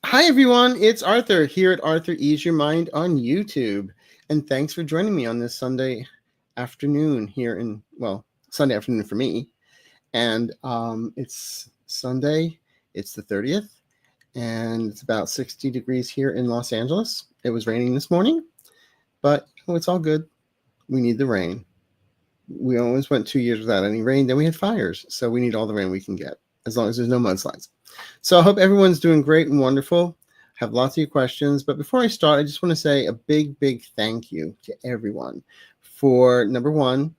Hi, everyone. It's Arthur here at Arthur Ease Your Mind on YouTube. And thanks for joining me on this Sunday afternoon here in, well, Sunday afternoon for me. And it's Sunday. It's the 30th. And it's about 60 degrees here in Los Angeles. It was raining this morning, but it's all good. We need the rain. We always went 2 years without any rain. Then we had fires. So we need all the rain we can get, as long as there's no mudslides. So I hope everyone's doing great and wonderful. Have lots of questions. But before I start, I just want to say a big, big thank you to everyone for, number one,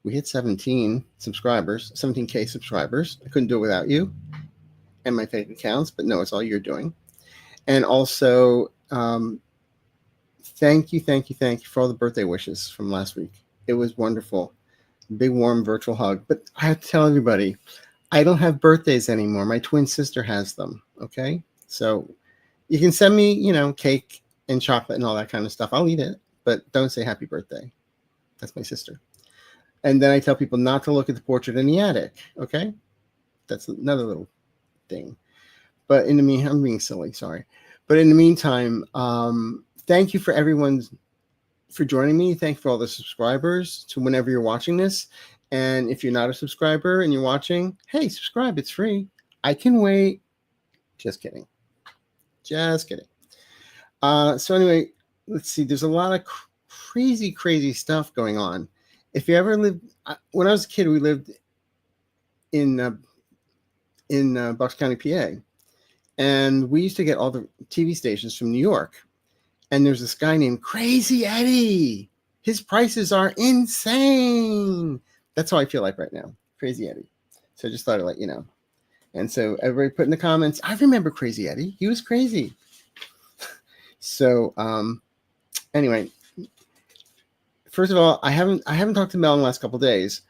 we hit 17 subscribers, 17K subscribers. I couldn't do it without you and my fake accounts, but no, it's all you're doing. And also, thank you for all the birthday wishes from last week. It was wonderful. Big, warm virtual hug. But I have to tell everybody, I don't have birthdays anymore. My twin sister has them, okay? So you can send me, cake and chocolate and all that kind of stuff. I'll eat it, but don't say happy birthday. That's my sister. And then I tell people not to look at the portrait in the attic, okay? That's another little thing. But in the meantime, I'm being silly, sorry. But in the meantime, thank you for everyone for joining me. Thank you for all the subscribers to whenever you're watching this. And if you're not a subscriber and you're watching, hey, subscribe. It's free. I can wait. Just kidding. Just kidding. So anyway, let's see. There's a lot of crazy stuff going on. If you ever lived, when I was a kid, we lived in Bucks County, PA. And we used to get all the TV stations from New York. And there's this guy named Crazy Eddie. His prices are insane. That's how I feel like right now. Crazy Eddie. So I just thought I'd let you know. And so everybody put in the comments, I remember Crazy Eddie. He was crazy. So anyway, first of all, I haven't talked to Mel in the last couple of days,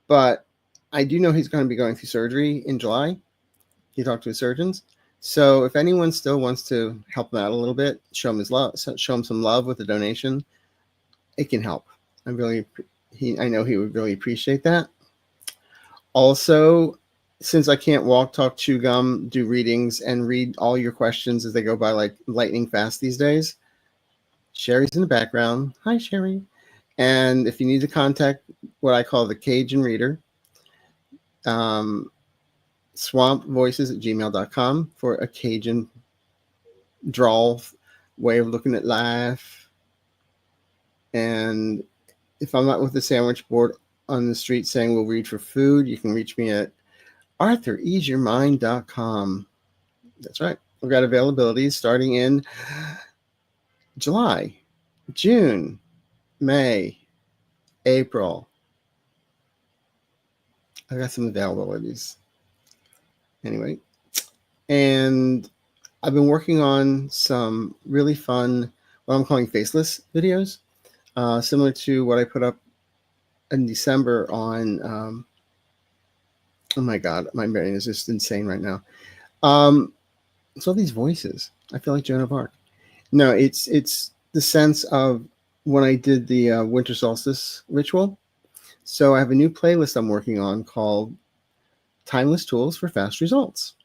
but I do know he's going to be going through surgery in July. He talked to his surgeons. So if anyone still wants to help him out a little bit, show him some love with a donation, it can help. I know he would really appreciate that. Also, since I can't walk, talk, chew gum, do readings, and read all your questions as they go by like lightning fast these days, Sherry's in the background. Hi, Sherry. And if you need to contact what I call the Cajun Reader, swampvoices@gmail.com for a Cajun drawl way of looking at life. And if I'm not with the sandwich board on the street saying we'll read for food, you can reach me at arthureaseyourmind.com. That's right. We've got availabilities starting in July, June, May, April. I've got some availabilities. Anyway, and I've been working on some really fun, what I'm calling faceless videos, similar to what I put up in December on, oh my God, my brain is just insane right now. It's all these voices. I feel like Joan of Arc. No, it's the sense of when I did the winter solstice ritual. So I have a new playlist I'm working on called Timeless Tools for Fast Results.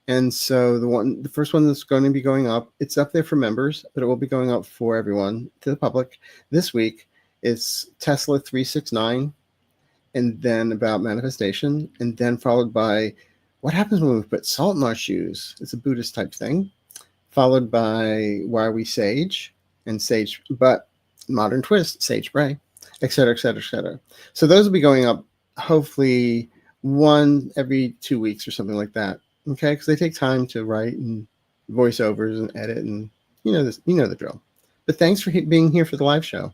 And so the first one that's going to be going up, it's up there for members, but it will be going up for everyone, to the public this week. It's Tesla 369, and then about manifestation, and then followed by what happens when we put salt in our shoes. It's a Buddhist type thing, followed by why are we sage, and sage, but modern twist, sage spray, et cetera, et cetera, et cetera. So those will be going up hopefully one every 2 weeks or something like that. Okay, because they take time to write and voiceovers and edit, and you know the drill. But thanks for being here for the live show.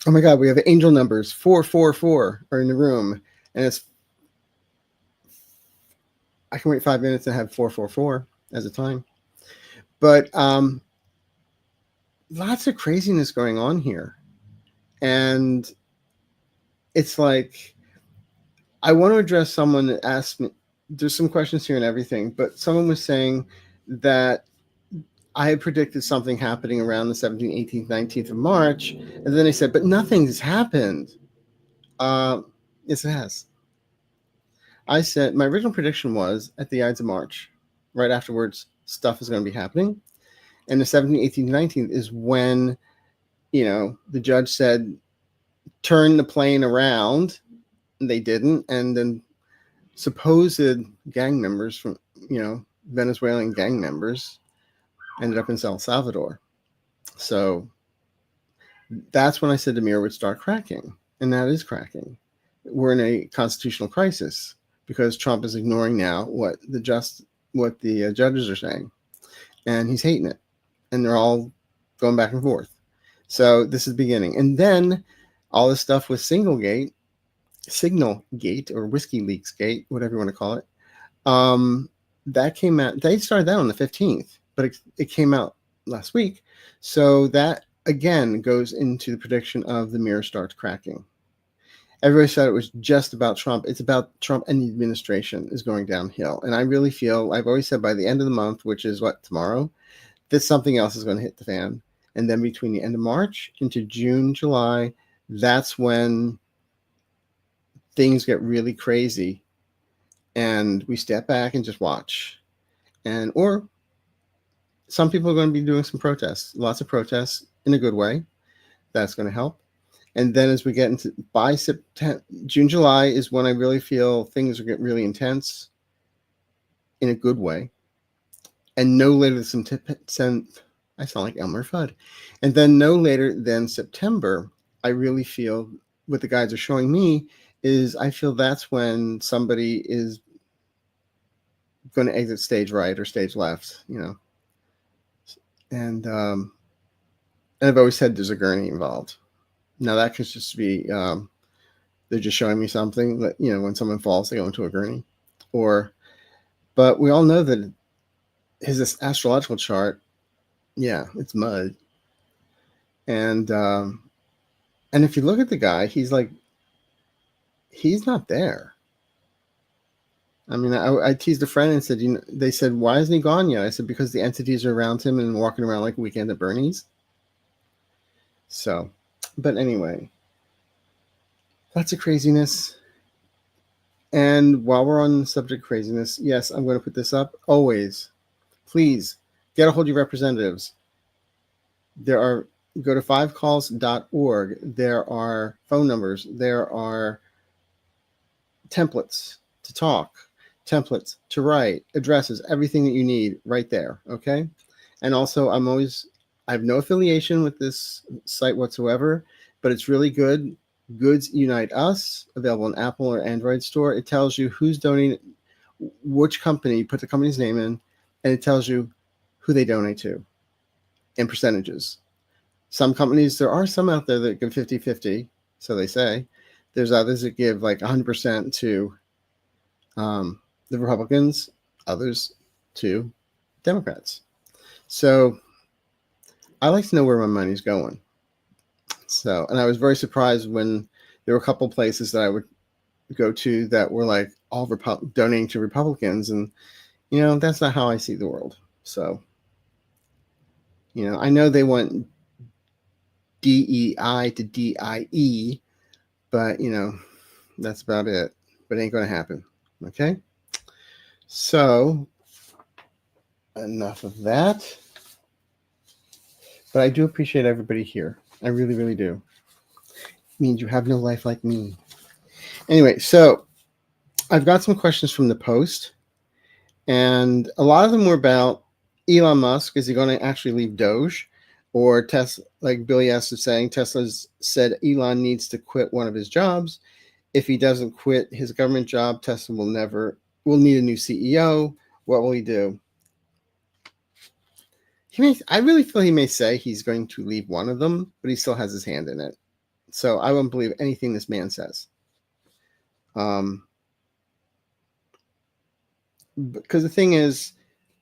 Oh my God, we have angel numbers 444 are in the room, and it's I can wait 5 minutes and have 444 as a time. But lots of craziness going on here, and it's like I want to address someone that asked me. There's some questions here and everything, but someone was saying that I had predicted something happening around the 17th, 18th, 19th of March. And then they said, but nothing's happened. Yes, it has. I said my original prediction was at the Ides of March, right afterwards, stuff is going to be happening. And the 17th, 18th, 19th is when, the judge said, turn the plane around. And they didn't. And then supposed gang members from, Venezuelan gang members ended up in El Salvador. So that's when I said the mirror would start cracking. And that is cracking. We're in a constitutional crisis because Trump is ignoring now what the judges are saying. And he's hating it. And they're all going back and forth. So this is beginning. And then all this stuff with Signalgate or Whiskey Leaks Gate, whatever you want to call it, that came out. They started that on the 15th, but it came out last week. So that, again, goes into the prediction of the mirror starts cracking. Everybody said it was just about Trump. It's about Trump and the administration is going downhill. And I really feel, I've always said by the end of the month, which is tomorrow, that something else is going to hit the fan. And then between the end of March into June, July, that's when things get really crazy. And we step back and just watch. Or some people are going to be doing some protests, lots of protests in a good way. That's going to help. And then as we get into by September, June, July is when I really feel things are getting really intense in a good way. And no later than I sound like Elmer Fudd. And then no later than September, I really feel what the guides are showing me is I feel that's when somebody is going to exit stage right or stage left, And I've always said there's a gurney involved. Now that could just be they're just showing me something that, when someone falls, they go into a gurney. But we all know that his astrological chart, it's mud. And if you look at the guy, he's not there. I mean, I teased a friend and said, they said, why isn't he gone yet? I said, because the entities are around him and walking around like a weekend at Bernie's. So, but anyway, lots of craziness. And while we're on the subject of craziness, yes, I'm going to put this up. Always, please get a hold of your representatives. Go to 5calls.org. There are phone numbers. There are templates to talk, templates to write, addresses, everything that you need right there. Okay. And also I have no affiliation with this site whatsoever, but it's really good. Goods Unite Us, available on Apple or Android store. It tells you who's donating, which company, put the company's name in, and it tells you who they donate to in percentages. Some companies, there are some out there that give 50-50, so they say. There's others that give like 100% to the Republicans, others to Democrats. So I like to know where my money's going. So, and I was very surprised when there were a couple places that I would go to that were like all donating to Republicans. And, that's not how I see the world. So, I know they want DEI to DIE, but, that's about it. But it ain't going to happen. Okay? So, enough of that. But I do appreciate everybody here. I really, really do. It means you have no life like me. Anyway, so I've got some questions from the post. And a lot of them were about Elon Musk. Is he going to actually leave Doge? Or Tesla, like Billy S. is saying, Tesla's said Elon needs to quit one of his jobs. If he doesn't quit his government job, Tesla will need a new CEO. What will he do? I really feel he may say he's going to leave one of them, but he still has his hand in it. So I won't believe anything this man says. Because the thing is,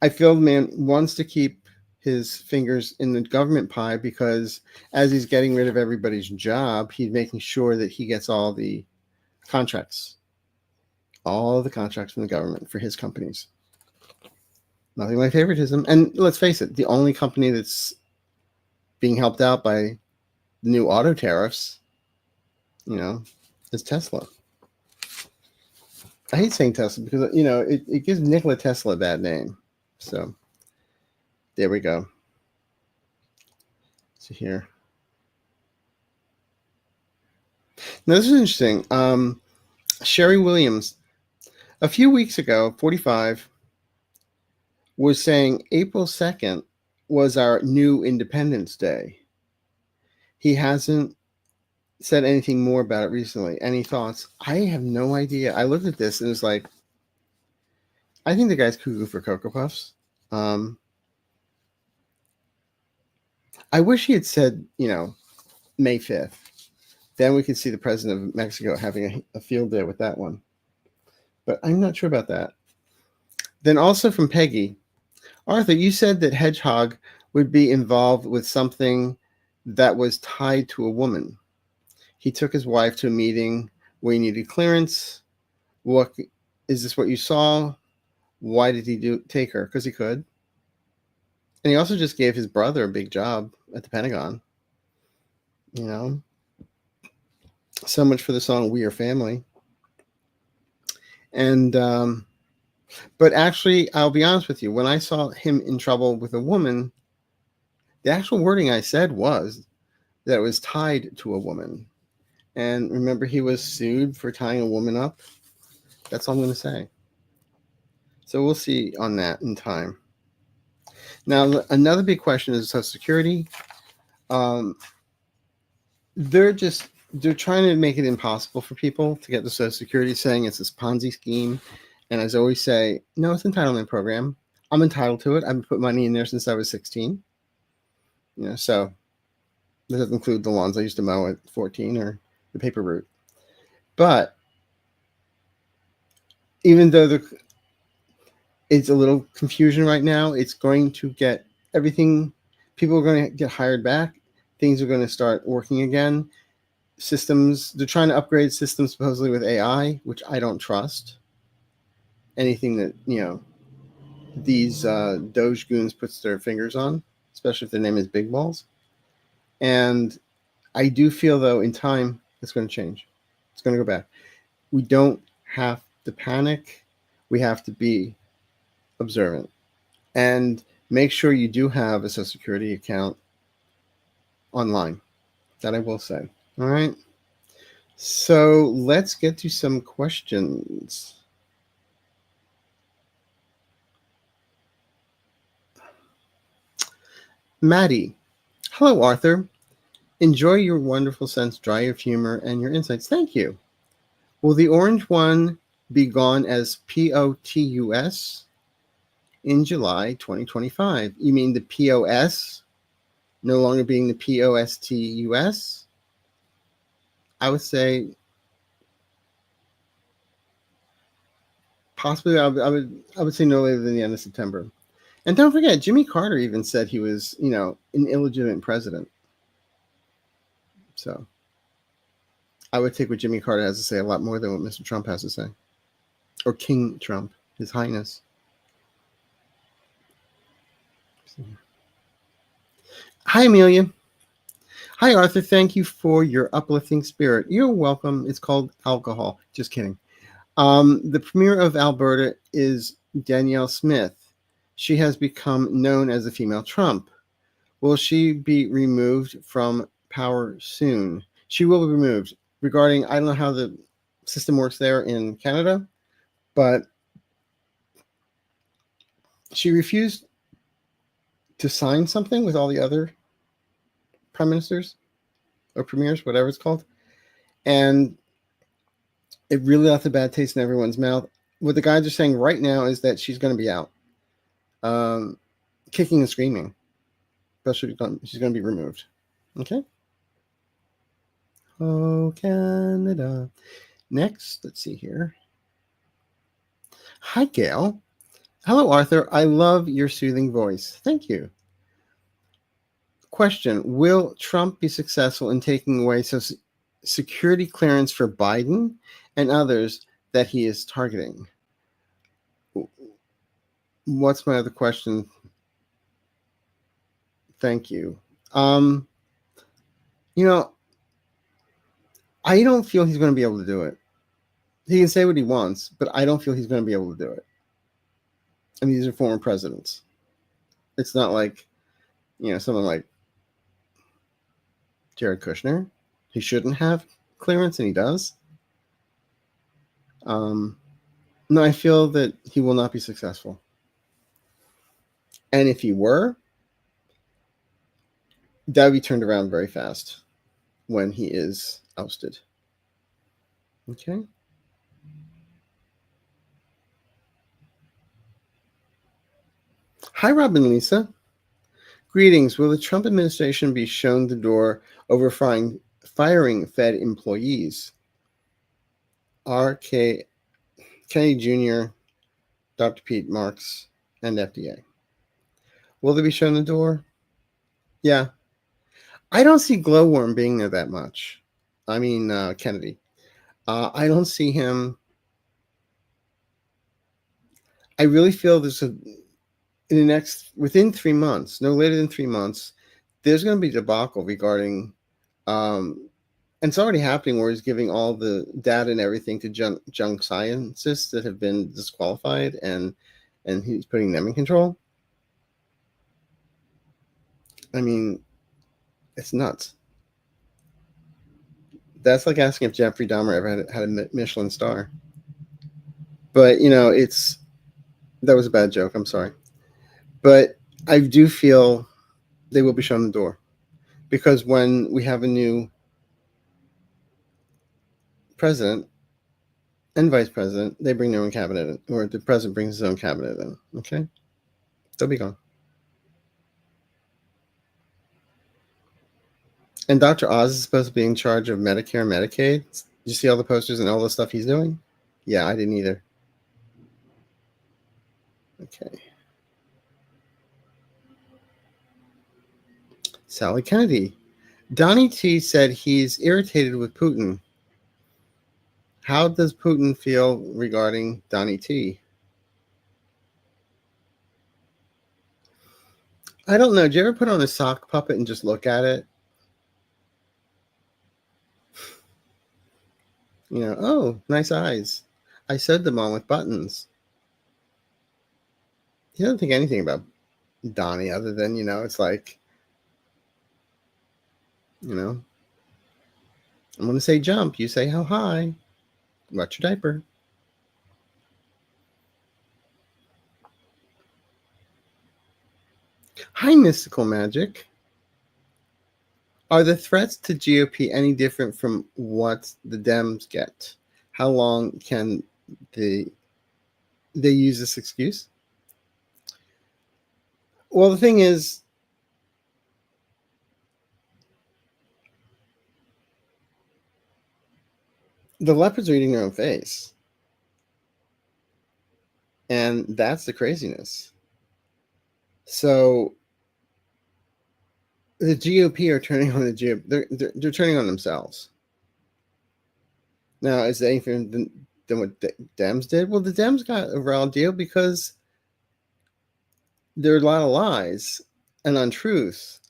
I feel the man wants to keep his fingers in the government pie because as he's getting rid of everybody's job, he's making sure that he gets all the contracts from the government for his companies. Nothing like favoritism. And let's face it, the only company that's being helped out by the new auto tariffs, is Tesla. I hate saying Tesla because, you know, it gives Nikola Tesla a bad name. So there we go. So here. Now this is interesting. Sherry Williams, a few weeks ago, 45, was saying April 2nd was our new Independence Day. He hasn't said anything more about it recently. Any thoughts? I have no idea. I looked at this and it's like, I think the guy's cuckoo for Cocoa Puffs. I wish he had said, you know, May 5th. Then we could see the president of Mexico having a field day with that one. But I'm not sure about that. Then also from Peggy, Arthur, you said that Hedgehog would be involved with something that was tied to a woman. He took his wife to a meeting where he needed clearance. What is this? What you saw? Why did he take her? Because he could. And he also just gave his brother a big job at the Pentagon. You know, so much for the song "We Are Family." And but actually, I'll be honest with you. When I saw him in trouble with a woman, the actual wording I said was that it was tied to a woman. And remember, he was sued for tying a woman up. That's all I'm going to say. So we'll see on that in time. Now, another big question is Social Security. They're trying to make it impossible for people to get the Social Security, saying it's this Ponzi scheme. And as I always say, no, it's an entitlement program. I'm entitled to it. I've put money in there since I was 16. You know, so that doesn't include the lawns I used to mow at 14 or the paper route. But even though it's a little confusion right now, it's going to get everything. People are going to get hired back. Things are going to start working again. Systems, they're trying to upgrade systems supposedly with AI, which I don't trust. Anything that, you know, these Doge goons puts their fingers on, especially if their name is Big Balls. And I do feel, though, in time, it's going to change. It's going to go back. We don't have to panic. We have to be observant. And make sure you do have a Social Security account online. That I will say. All right. So let's get to some questions. Maddie. Hello, Arthur. Enjoy your wonderful sense, dry of humor, and your insights. Thank you. Will the orange one be gone as POTUS in July 2025? You mean the POS no longer being the POSTUS? I would say possibly. I would say no later than the end of September. And don't forget, Jimmy Carter even said he was, you know, an illegitimate president. So I would take what Jimmy Carter has to say a lot more than what Mr. Trump has to say. Or King Trump, His Highness. Hi, Amelia. Hi, Arthur. Thank you for your uplifting spirit. You're welcome. It's called alcohol. Just kidding. The premier of Alberta is Danielle Smith. She has become known as the female Trump. Will she be removed from power soon? She will be removed. Regarding, I don't know how the system works there in Canada, but she refused to sign something with all the other prime ministers or premiers, whatever it's called. And it really left a bad taste in everyone's mouth. What the guys are saying right now is that she's going to be out, kicking and screaming. But she's going to be removed. Okay. Oh, Canada. Next, let's see here. Hi, Gail. Hello, Arthur. I love your soothing voice. Thank you. Question: will Trump be successful in taking away security clearance for Biden and others that he is targeting? What's my other question? Thank you. You know, I don't feel he's going to be able to do it. He can say what he wants, but I don't feel he's going to be able to do it. And these are former presidents. It's not like, someone like Jared Kushner. He shouldn't have clearance, and he does. No, I feel that he will not be successful. And if he were, that would be turned around very fast when he is ousted. Okay. Hi, Rob and Lisa. Greetings. Will the Trump administration be shown the door over firing Fed employees? R.K. Kennedy Jr., Dr. Pete Marks, and FDA. Will they be shown the door? Yeah. I don't see Glowworm being there that much. I mean, Kennedy. I don't see him. I really feel within 3 months, no later than 3 months, there's going to be a debacle regarding, and it's already happening, where he's giving all the data and everything to junk scientists that have been disqualified, and he's putting them in control. I mean, it's nuts. That's like asking if Jeffrey Dahmer ever had a Michelin star. But, that was a bad joke. I'm sorry. But I do feel they will be shown the door, because when we have a new president and vice president, they bring their own cabinet in, or the president brings his own cabinet in. Okay? They'll be gone. And Dr. Oz is supposed to be in charge of Medicare and Medicaid. Did you see all the posters and all the stuff he's doing? Yeah, I didn't either. Okay. Sally Kennedy. Donnie T said he's irritated with Putin. How does Putin feel regarding Donnie T? I don't know. Do you ever put on a sock puppet and just look at it? Oh, nice eyes. I sewed them on with buttons. He doesn't think anything about Donnie other than, it's like, I'm going to say jump. You say how high. Watch your diaper. Hi, Mystical Magic. Are the threats to GOP any different from what the Dems get? How long can they use this excuse? Well, the thing is, the leopards are eating their own face. And that's the craziness. So the GOP are turning on the GOP. They're turning on themselves. Now, is there anything than what the Dems did? Well, the Dems got a raw deal because there are a lot of lies and untruths.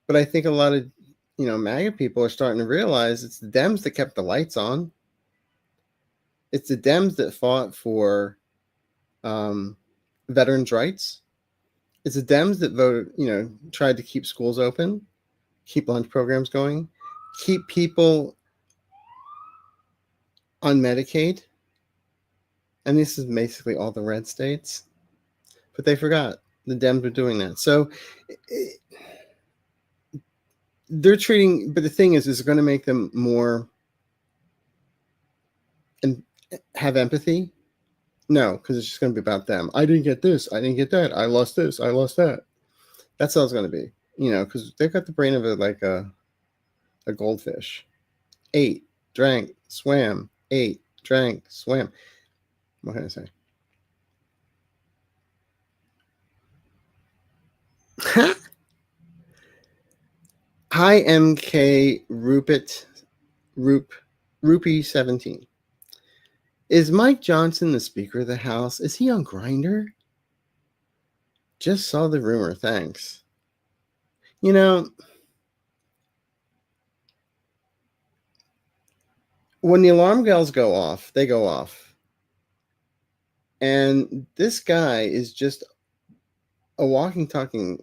But I think a lot of, MAGA people are starting to realize it's the Dems that kept the lights on. It's the Dems that fought for veterans' rights. It's the Dems that voted, tried to keep schools open, keep lunch programs going, keep people on Medicaid. And this is basically all the red states. But they forgot the Dems were doing that. So they're treating, but the thing is it going to make them more and have empathy? No, because it's just going to be about them. I didn't get this. I didn't get that. I lost this. I lost that. That's all it's going to be, because they've got the brain of a goldfish. Ate, drank, swam, ate, drank, swam. What can I say? Hi, MK Rupee 17. Is Mike Johnson the Speaker of the House? Is he on Grindr? Just saw the rumor. Thanks. When the alarm bells go off, they go off. And this guy is just a walking, talking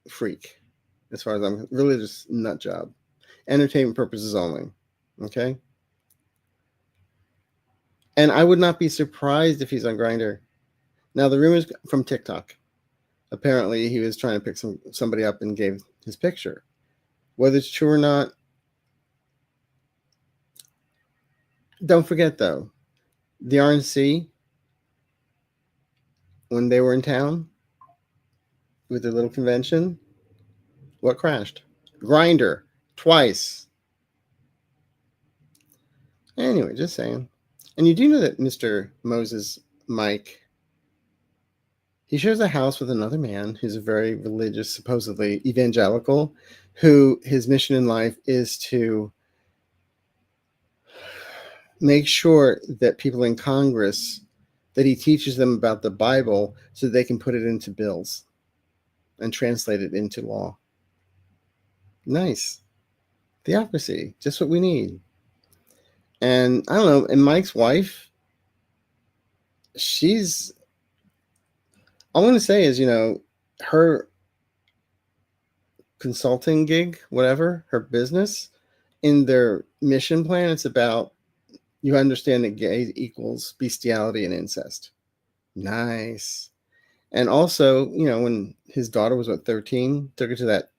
freak, as far as I'm really just nut job. Entertainment purposes only. Okay? And I would not be surprised if he's on Grindr. Now, the rumors from TikTok. Apparently, he was trying to pick somebody up and gave his picture. Whether it's true or not, don't forget, though, the RNC, when they were in town with their little convention, what crashed? Grindr, twice. Anyway, just saying. And you do know that Mr. Moses Mike, he shares a house with another man who's a very religious, supposedly evangelical, who his mission in life is to make sure that people in Congress, that he teaches them about the Bible so they can put it into bills and translate it into law. Nice. Theocracy, just what we need. And I don't know, and Mike's wife, she's, all I'm going to say is, her consulting gig, whatever, her business, in their mission plan, it's about, you understand that gay equals bestiality and incest. Nice. And also, when his daughter was, 13, took her to that,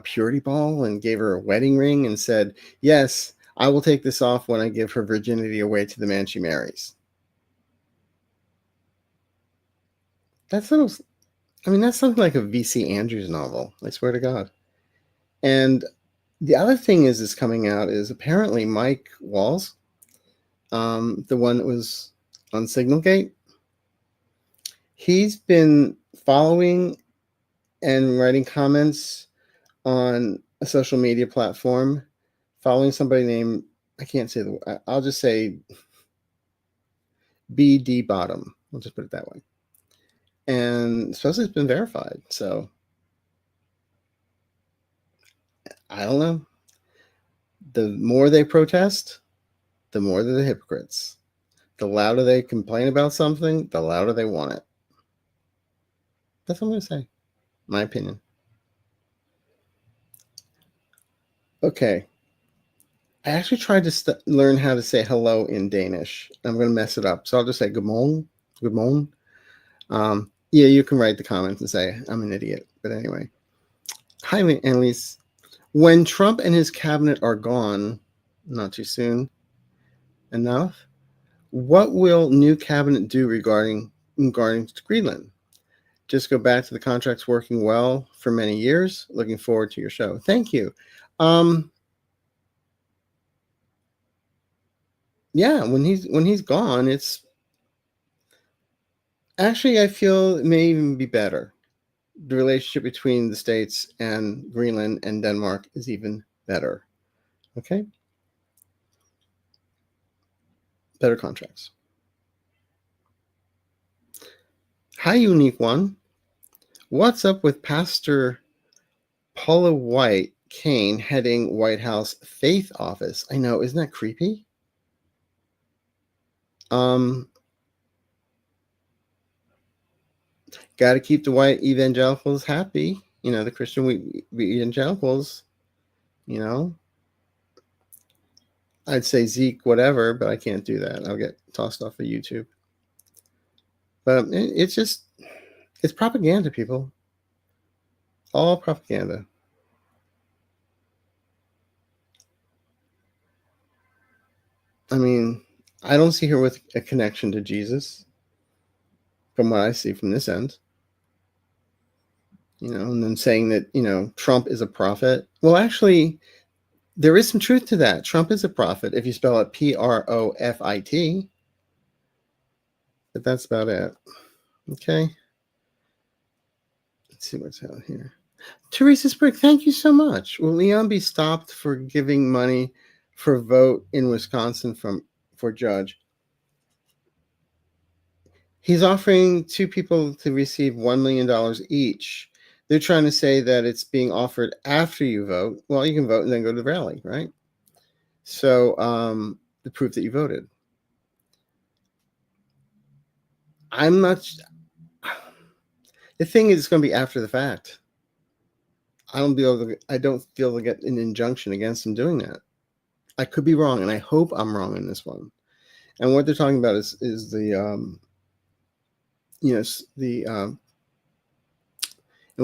purity ball and gave her a wedding ring and said, yes, I will take this off when I give her virginity away to the man she marries. That's something like a V.C. Andrews novel, I swear to God. And the other thing is coming out is apparently Mike Walls, the one that was on Signalgate, he's been following and writing comments on a social media platform, following somebody named, I can't say I'll just say BD Bottom. I'll just put it that way. And supposedly it's been verified. So I don't know. The more they protest, the more they're the hypocrites. The louder they complain about something, the louder they want it. That's what I'm going to say. My opinion. Okay. I actually tried to learn how to say hello in Danish. I'm going to mess it up. So I'll just say good morning. Good morning. Yeah, you can write the comments and say I'm an idiot. But anyway. Hi, Annalise. When Trump and his cabinet are gone, not too soon enough, what will new cabinet do regarding Greenland? Just go back to the contracts working well for many years. Looking forward to your show. Thank you. Yeah, when he's gone, it's actually, I feel it may even be better. The relationship between the States and Greenland and Denmark is even better. Okay? Better contracts. Hi, Unique One. What's up with Pastor Paula White Kane heading White House Faith Office? I know, isn't that creepy? Got to keep the white evangelicals happy. The Christian evangelicals, I'd say Zeke whatever, but I can't do that. I'll get tossed off of YouTube. But it's propaganda, people. All propaganda. I mean, I don't see her with a connection to Jesus from what I see from this end. And then saying that, Trump is a prophet. Well, actually, there is some truth to that. Trump is a prophet if you spell it Profit. But that's about it. Okay. Let's see what's out here. Teresa Sprick, thank you so much. Will Leon be stopped for giving money for a vote in Wisconsin for judge? He's offering two people to receive $1 million each. They're trying to say that it's being offered after you vote. Well, you can vote and then go to the rally, right? So the proof that you voted. I'm not. The thing is, it's going to be after the fact. I don't feel to get an injunction against him doing that. I could be wrong, and I hope I'm wrong in this one. And what they're talking about is the in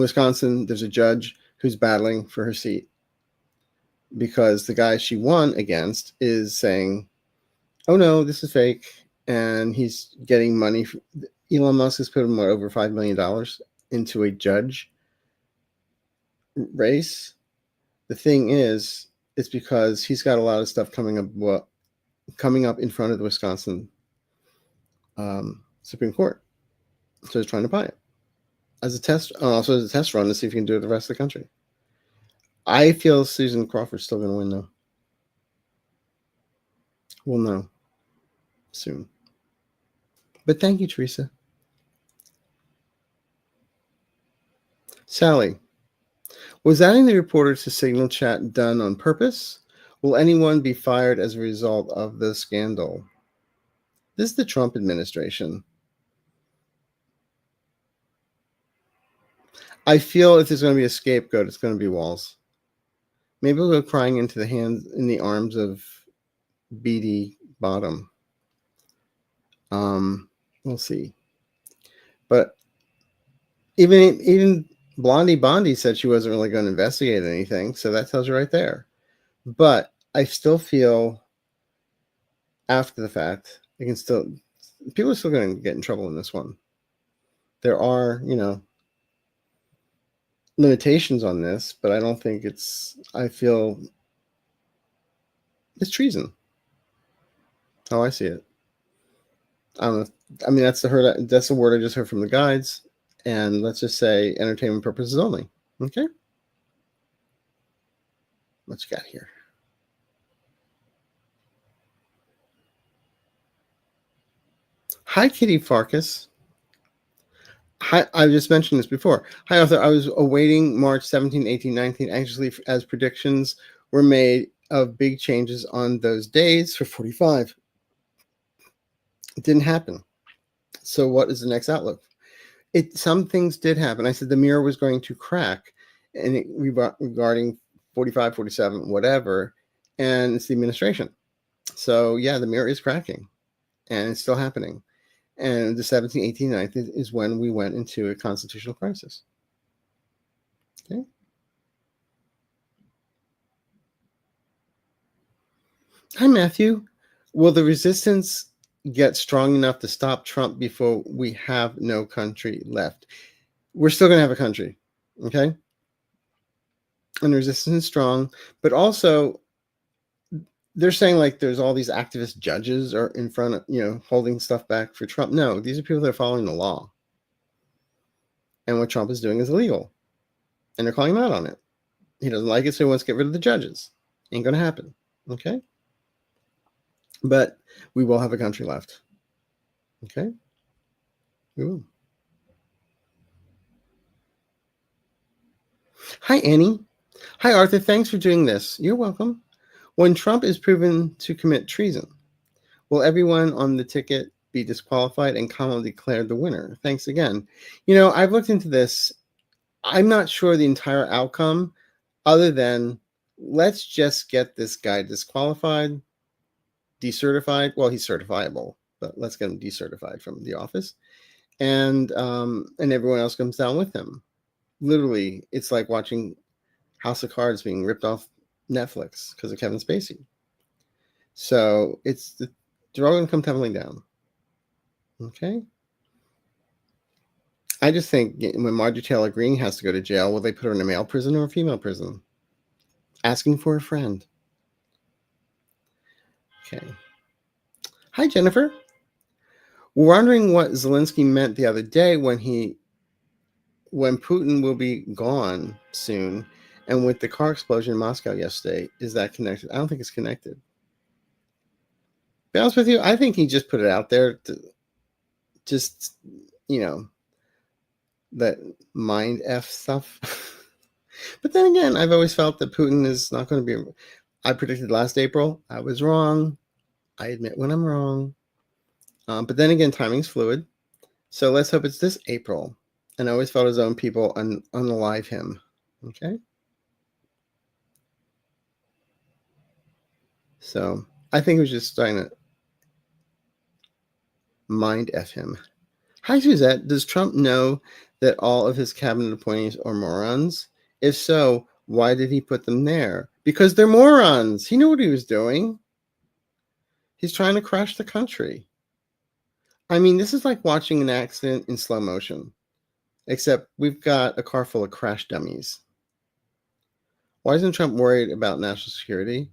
Wisconsin, there's a judge who's battling for her seat because the guy she won against is saying, "Oh no, this is fake," and he's getting money. Elon Musk has put him over $5 million into a judge race. The thing is, it's because he's got a lot of stuff coming up in front of the Wisconsin Supreme Court. So he's trying to buy it as a test, also as a test run to see if he can do it the rest of the country. I feel Susan Crawford's still going to win, though. We'll know soon. But thank you, Teresa. Sally, was adding the reporters to Signal Chat done on purpose? Will anyone be fired as a result of the scandal? This is the Trump administration. I feel if there's going to be a scapegoat, it's going to be Walz. Maybe we'll go crying into the arms of BD Bottom. We'll see. But even Blondie Bondi said she wasn't really going to investigate anything, so that tells you right there. But I still feel after the fact, people are still going to get in trouble in this one. There are, limitations on this, but I don't think I feel it's treason. How I see it. I don't know. I mean, that's the word I just heard from the guides, and let's just say entertainment purposes only. Okay. What you got here? Hi, Kitty Farkas. Hi, I just mentioned this before. Hi, Arthur. I was awaiting March 17, 18, 19 anxiously as predictions were made of big changes on those days for 45. It didn't happen. So what is the next outlook? Some things did happen. I said the mirror was going to crack and regarding 45, 47, whatever, and it's the administration. So yeah, the mirror is cracking and it's still happening. And the 17, 18, 19 is when we went into a constitutional crisis. Okay. Hi, Matthew. Will the resistance get strong enough to stop Trump before we have no country left? We're still going to have a country. Okay. And the resistance is strong, but also they're saying like there's all these activist judges are in front of, holding stuff back for Trump. No, these are people that are following the law. And what Trump is doing is illegal. And they're calling him out on it. He doesn't like it, so he wants to get rid of the judges. Ain't going to happen. Okay? But we will have a country left. Okay? We will. Hi, Annie. Hi, Arthur. Thanks for doing this. You're welcome. When Trump is proven to commit treason, will everyone on the ticket be disqualified and commonly declared the winner? Thanks again. I've looked into this. I'm not sure the entire outcome, other than let's just get this guy disqualified, decertified. Well, he's certifiable, but let's get him decertified from the office, and everyone else comes down with him. Literally, it's like watching House of Cards being ripped off Netflix because of Kevin Spacey. So they're all going to come tumbling down. Okay. I just think when Marjorie Taylor Greene has to go to jail, will they put her in a male prison or a female prison? Asking for a friend. Okay. Hi, Jennifer. We're wondering what Zelensky meant the other day when Putin will be gone soon, and with the car explosion in Moscow yesterday. Is that connected? I don't think it's connected. To be honest with you, I think he just put it out there to just, that mind F stuff. But then again, I've always felt that Putin is not going to be. I predicted last April. I was wrong. I admit when I'm wrong. But then again, timing's fluid. So let's hope it's this April. And I always felt his own people unalive him. Okay? So I think he was just trying to mind F him. Hi, Suzette. Does Trump know that all of his cabinet appointees are morons? If so, why did he put them there? Because they're morons. He knew what he was doing. He's trying to crash the country. I mean, this is like watching an accident in slow motion, except we've got a car full of crash dummies. Why isn't Trump worried about national security?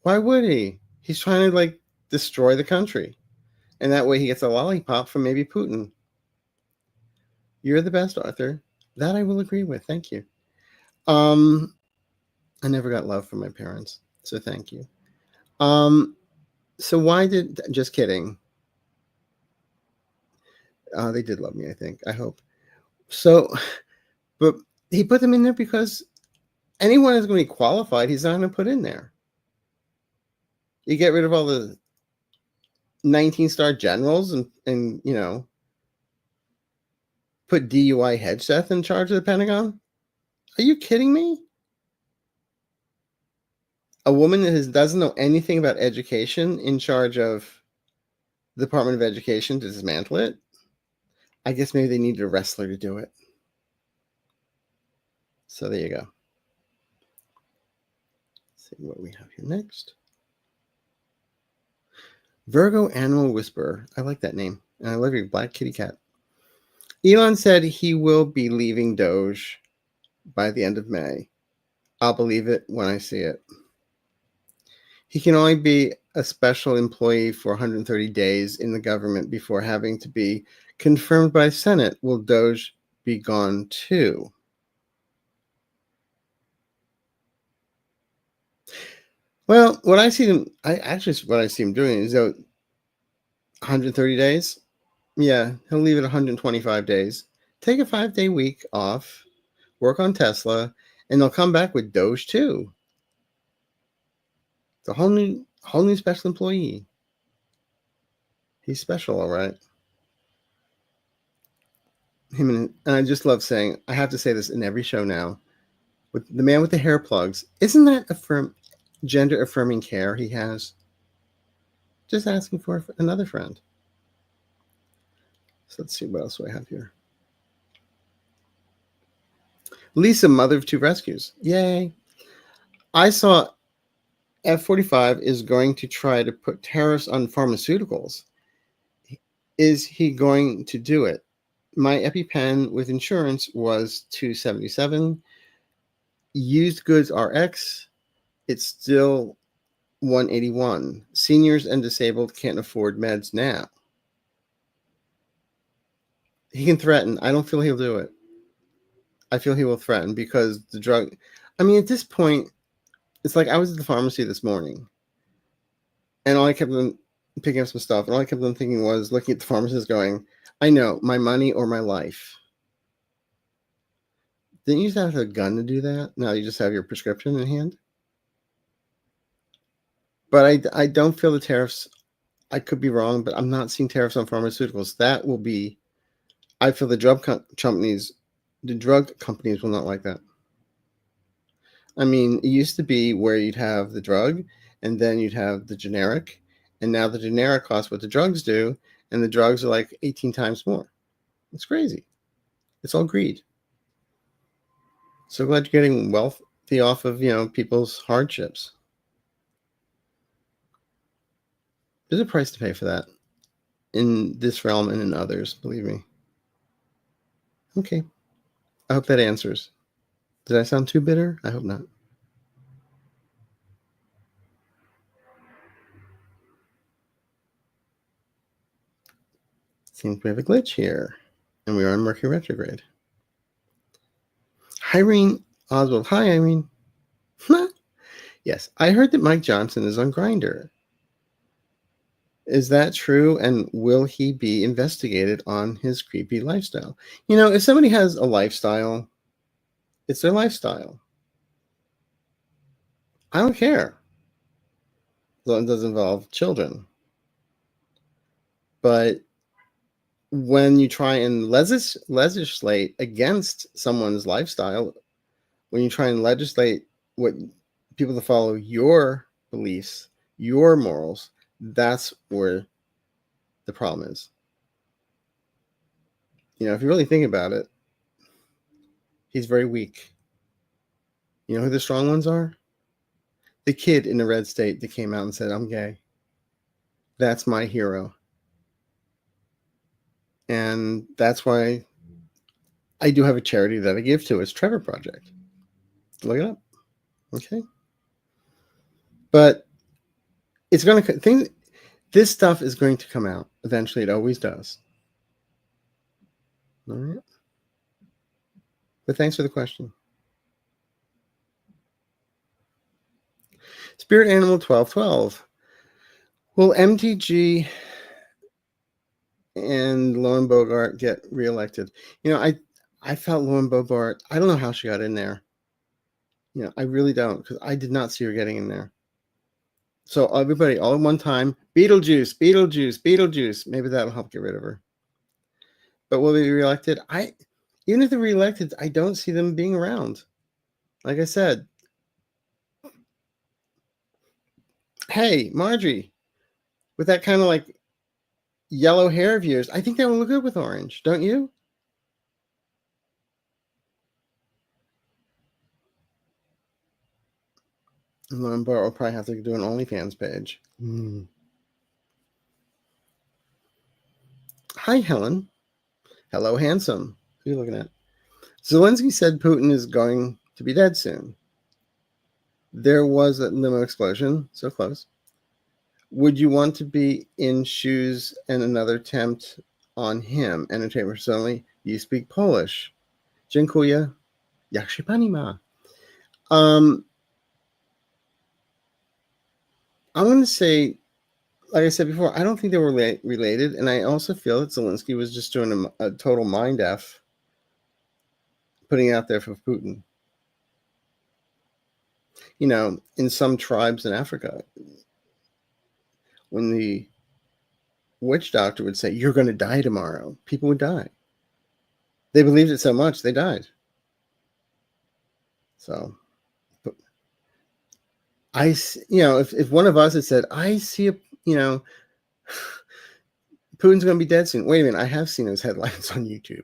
Why would he? He's trying to destroy the country. And that way he gets a lollipop from maybe Putin. You're the best, Arthur. That I will agree with. Thank you. I never got love from my parents, so thank you. So why did... Just kidding. They did love me, I think. I hope. So, but he put them in there because anyone who's going to be qualified, he's not going to put in there. You get rid of all the 19-star generals and put DUI Hedgeseth in charge of the Pentagon? Are you kidding me? A woman that doesn't know anything about education in charge of the Department of Education to dismantle it? I guess maybe they needed a wrestler to do it. So there you go. Let's see what we have here next. Virgo Animal Whisperer. I like that name. And I love your black kitty cat. Elon said he will be leaving Doge by the end of May. I'll believe it when I see it. He can only be a special employee for 130 days in the government before having to be confirmed by Senate. Will Doge be gone too? Well, what I see him doing is 130 days. Yeah, he'll leave it 125 days. Take a 5-day week off, work on Tesla, and they'll come back with Doge too. It's a whole new special employee. He's special, all right. And I just love saying, I have to say this in every show now, with the man with the hair plugs. Isn't that gender affirming care he has? Just asking for another friend. So let's see what else do I have here. Lisa, mother of 2 rescues. Yay. I saw F-45 is going to try to put tariffs on pharmaceuticals. Is he going to do it? My EpiPen with insurance was $277. Used goods RX, it's still $181. Seniors and disabled can't afford meds now. He can threaten. I don't feel he'll do it. I feel he will threaten because the drug... I mean, at this point, it's like I was at the pharmacy this morning, and all I kept on picking up some stuff, and all I kept on thinking was looking at the pharmacist going, I know, my money or my life. Didn't you just have a gun to do that? Now you just have your prescription in hand? But I don't feel the tariffs... I could be wrong, but I'm not seeing tariffs on pharmaceuticals. That will be... I feel the drug companies will not like that. I mean, it used to be where you'd have the drug, and then you'd have the generic, and now the generic costs what the drugs do, and the drugs are like 18 times more. It's crazy. It's all greed. So glad you're getting wealthy off of, people's hardships. There's a price to pay for that in this realm and in others, believe me. Okay. I hope that answers. Did I sound too bitter? I hope not. Seems we have a glitch here. And we are in Mercury retrograde. Irene Oswald. Hi, Irene. Yes, I heard that Mike Johnson is on Grindr. Is that true? And will he be investigated on his creepy lifestyle? If somebody has a lifestyle, it's their lifestyle. I don't care. As long as it doesn't involve children. But when you try and legislate against someone's lifestyle, when you try and legislate what people to follow your beliefs, your morals, that's where the problem is. If you really think about it, he's very weak. You know who the strong ones are? The kid in the red state that came out and said, I'm gay. That's my hero. And that's why I do have a charity that I give to. It's Trevor Project. Look it up. Okay. But it's going to, this stuff is going to come out. Eventually, it always does. All right. But thanks for the question. Spirit Animal 1212. Will MTG and Lauren Bogart get reelected? I felt Lauren Bogart, I don't know how she got in there. I really don't, because I did not see her getting in there. So everybody, all at one time, Beetlejuice, Beetlejuice, Beetlejuice. Maybe that'll help get rid of her. But will they be reelected? Even if they're reelected, I don't see them being around. Like I said, hey, Marjorie, with that kind of like yellow hair of yours, I think that will look good with orange, don't you? Lauren Bogart will probably have to do an OnlyFans page. Hi, Helen. Hello, handsome. Who are you looking at? Zelensky said Putin is going to be dead soon. There was a limo explosion, so close. Would you want to be in shoes and another attempt on him? Entertainment only. You speak Polish. Dziękuję. Jak się pani ma? I'm going to say, like I said before, I don't think they were related, and I also feel that Zelensky was just doing a total mind F, putting it out there for Putin. In some tribes in Africa, when the witch doctor would say, you're going to die tomorrow, people would die. They believed it so much, they died. So, if one of us had said, I see Putin's going to be dead soon. Wait a minute, I have seen those headlines on YouTube.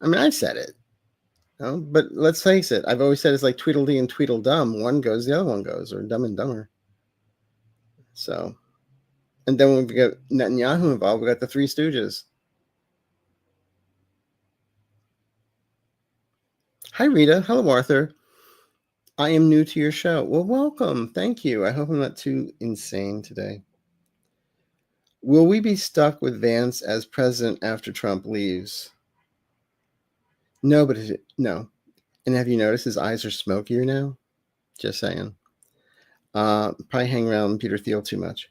I mean, I've said it. But let's face it, I've always said it's like Tweedledee and Tweedledum. One goes, the other one goes, or Dumb and Dumber. So, and then when we get Netanyahu involved, we got the Three Stooges. Hi, Rita. Hello, Arthur. I am new to your show. Well, welcome. Thank you. I hope I'm not too insane today. Will we be stuck with Vance as president after Trump leaves? No, no. And have you noticed his eyes are smokier now? Just saying. Probably hang around Peter Thiel too much.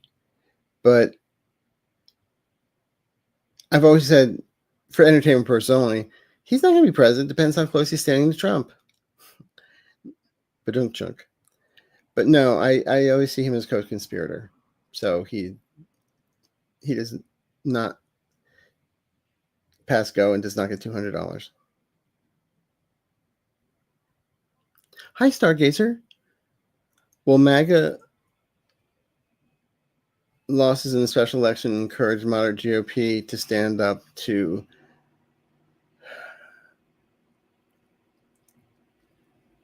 But I've always said, for entertainment purposes only, he's not going to be president. Depends how close he's standing to Trump. But don't chunk. But no, I always see him as co-conspirator. So he does not pass go and does not get $200. Hi, Stargazer. Will MAGA losses in the special election encourage moderate GOP to stand up to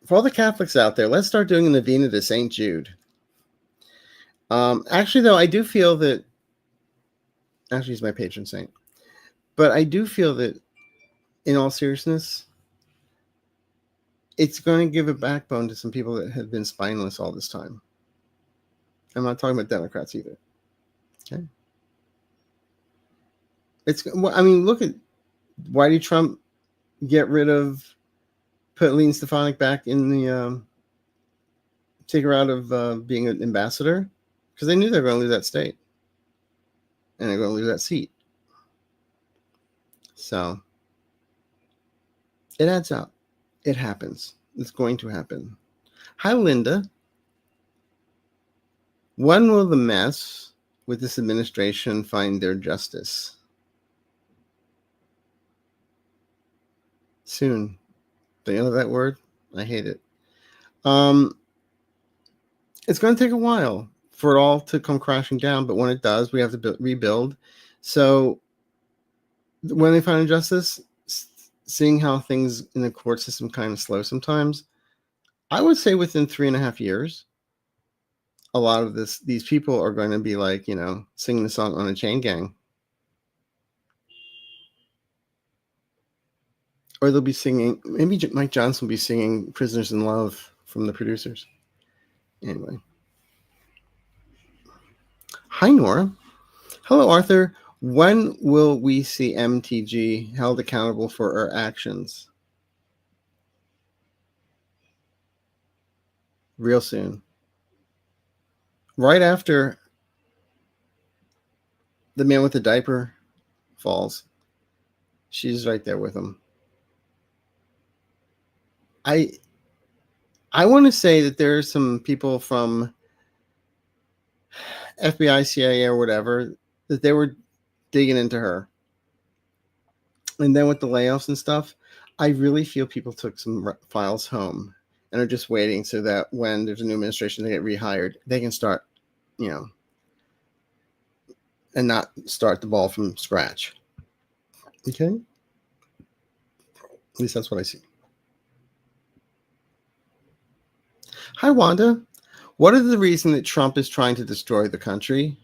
for all the Catholics out there? Let's start doing a novena to St. Jude. Actually, though, I do feel that actually he's my patron saint, but I do feel that in all seriousness, it's going to give a backbone to some people that have been spineless all this time. I'm not talking about Democrats either. Okay. Look at, why did Trump get rid of, put Lean Stefanik back in the, take her out of being an ambassador? Because they knew they were going to lose that state. And they're going to lose that seat. So, it adds up. It happens. It's going to happen. Hi, Linda. When will the mess with this administration find their justice? Soon. Do you know that word? I hate it. It's going to take a while for it all to come crashing down, but when it does, we have to rebuild. So when they find justice, seeing how things in the court system kind of slow sometimes, I would say within 3.5 years, a lot of these people are going to be like, singing the song on a chain gang. Or they'll be singing, maybe Mike Johnson will be singing Prisoners in Love from the producers. Anyway. Hi, Nora. Hello, Arthur. When will we see MTG held accountable for our actions? Real soon. Right after the man with the diaper falls, she's right there with him. I want to say that there are some people from FBI, CIA, or whatever that they were digging into her. And then with the layoffs and stuff, I really feel people took some files home and are just waiting so that when there's a new administration, they get rehired, they can start, and not start the ball from scratch. Okay? At least that's what I see. Hi, Wanda. What is the reason that Trump is trying to destroy the country?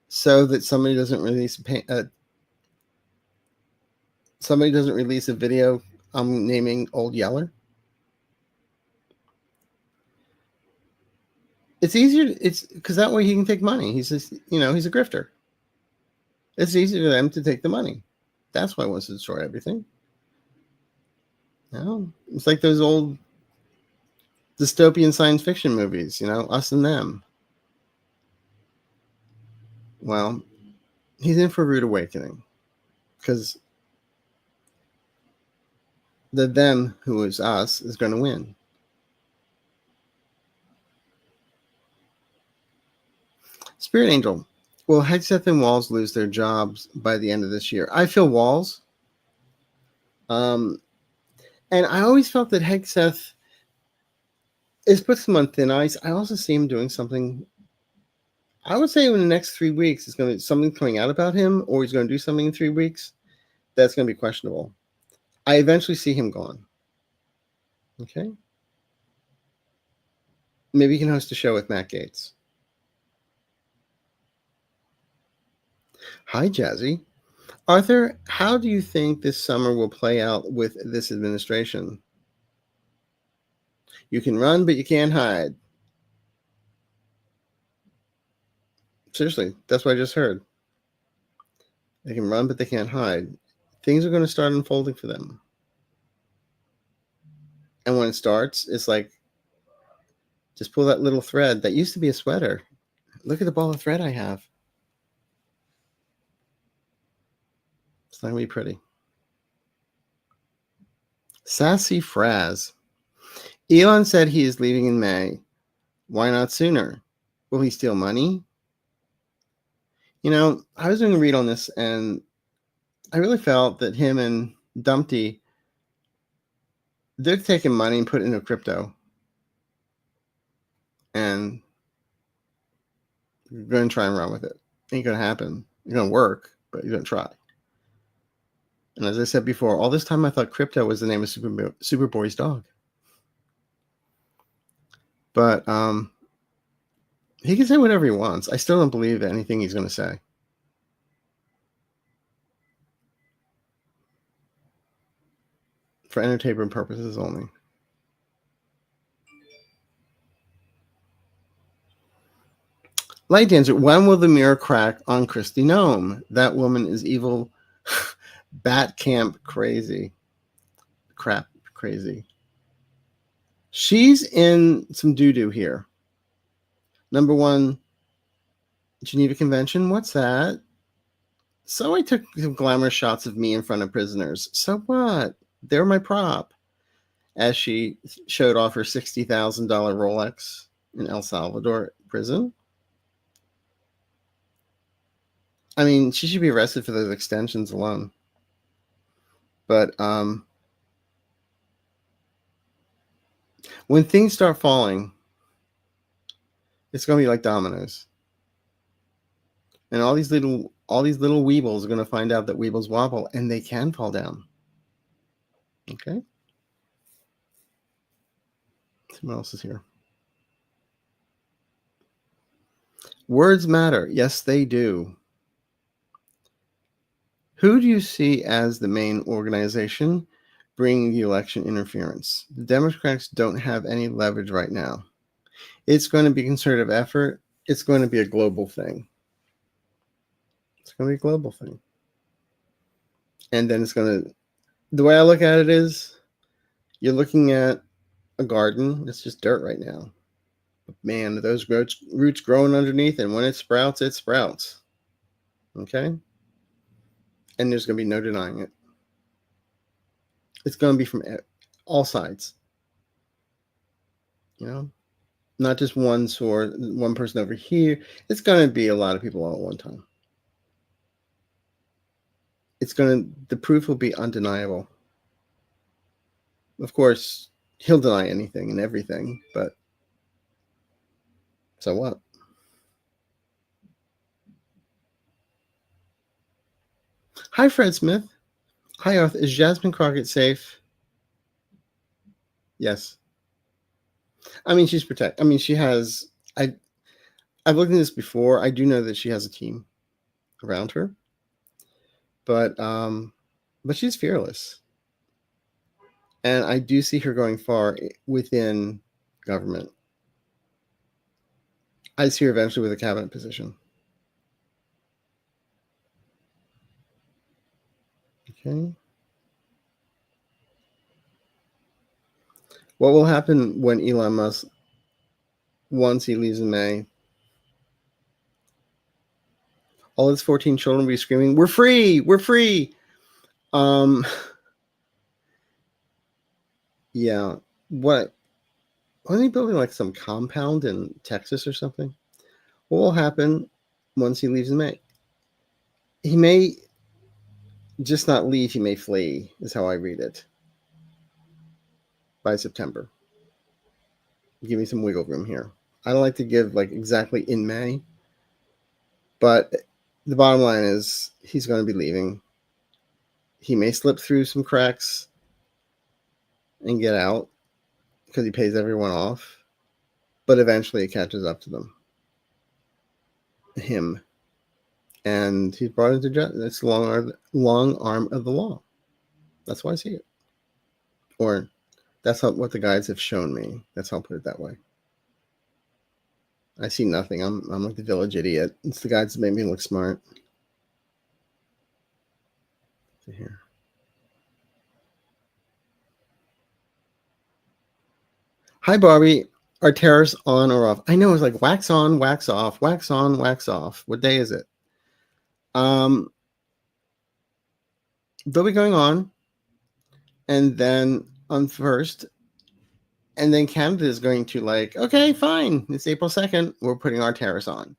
So that somebody doesn't release a video naming Old Yeller? It's easier. It's because that way he can take money. He's just, he's a grifter. It's easier for them to take the money. That's why he wants to destroy everything. It's like those old dystopian science fiction movies, Us and Them. Well, he's in for a rude awakening because the them, who is us, is going to win. Spirit Angel, will Hegseth and Walls lose their jobs by the end of this year? I feel Walls. And I always felt that Hegseth is puts him on thin ice. I also see him doing something. I would say in the next 3 weeks, it's going to be something coming out about him, or he's going to do something in 3 weeks that's going to be questionable. I eventually see him gone. Okay? Maybe he can host a show with Matt Gaetz. Hi, Jazzy. Arthur, how do you think this summer will play out with this administration? You can run, but you can't hide. Seriously, that's what I just heard. They can run, but they can't hide. Things are going to start unfolding for them. And when it starts, it's like, just pull that little thread. That used to be a sweater. Look at the ball of thread I have. It's not going to be pretty. Sassy Fraz. Elon said he is leaving in May. Why not sooner? Will he steal money? I was doing a read on this, and I really felt that him and Dumpty, they're taking money and put it into crypto. And you're going to try and run with it. Ain't going to happen. It's going to work, but you're going to try. And as I said before, all this time I thought crypto was the name of Superboy's dog. But he can say whatever he wants. I still don't believe anything he's going to say. For entertainment purposes only. Light Dancer, when will the mirror crack on Kristi Noem? That woman is evil, bat camp crazy. Crap crazy. She's in some doo-doo here. Number one, Geneva Convention. What's that? So I took some glamorous shots of me in front of prisoners. So what? They're my prop. as she showed off her $60,000 Rolex in El Salvador prison. I mean, she should be arrested for those extensions alone. But when things start falling, it's going to be like dominoes. And all these little weebles are going to find out that weebles wobble, and they can fall down. Okay? Someone else is here. Words matter. Yes, they do. Who do you see as the main organization bringing the election interference? The Democrats don't have any leverage right now. It's going to be concerted effort. It's going to be a global thing. It's going to be a global thing. And then it's going to, the way I look at it is, you're looking at a garden. It's just dirt right now. But man, those roots growing underneath, and when it sprouts, it sprouts. Okay? And there's going to be no denying it. It's going to be from all sides. You know? Not just one person over here. It's going to be a lot of people all at one time. The proof will be undeniable. Of course, he'll deny anything and everything, but so what? Hi, Fred Smith. Hi, Arthur. Is Jasmine Crockett safe? Yes. I mean, she's protected. I mean, she has. I've looked at this before. I do know that she has a team around her, but she's fearless, and I do see her going far within government. I see her eventually with a cabinet position. Okay. What will happen when Elon Musk, once he leaves in May? All his 14 children will be screaming, "We're free! We're free!" Yeah. What? Wasn't he building like some compound in Texas or something? What will happen once he leaves in May? He may just not leave. He may flee, is how I read it, by September. Give me some wiggle room here. I don't like to give like exactly in May, but the bottom line is he's going to be leaving. He may slip through some cracks and get out because he pays everyone off, but eventually it catches up to him. And he's brought into justice. That's the long arm of the law. That's why I see it. Or that's what the guides have shown me. That's how I'll put it that way. I see nothing. I'm like the village idiot. It's the guides that make me look smart. Here. Hi, Barbie. Are tariffs on or off? I know it's like wax on, wax off, wax on, wax off. What day is it? They'll be going on, and then on first, and then Canada is going to like, okay, fine. It's April 2nd. We're putting our tariffs on,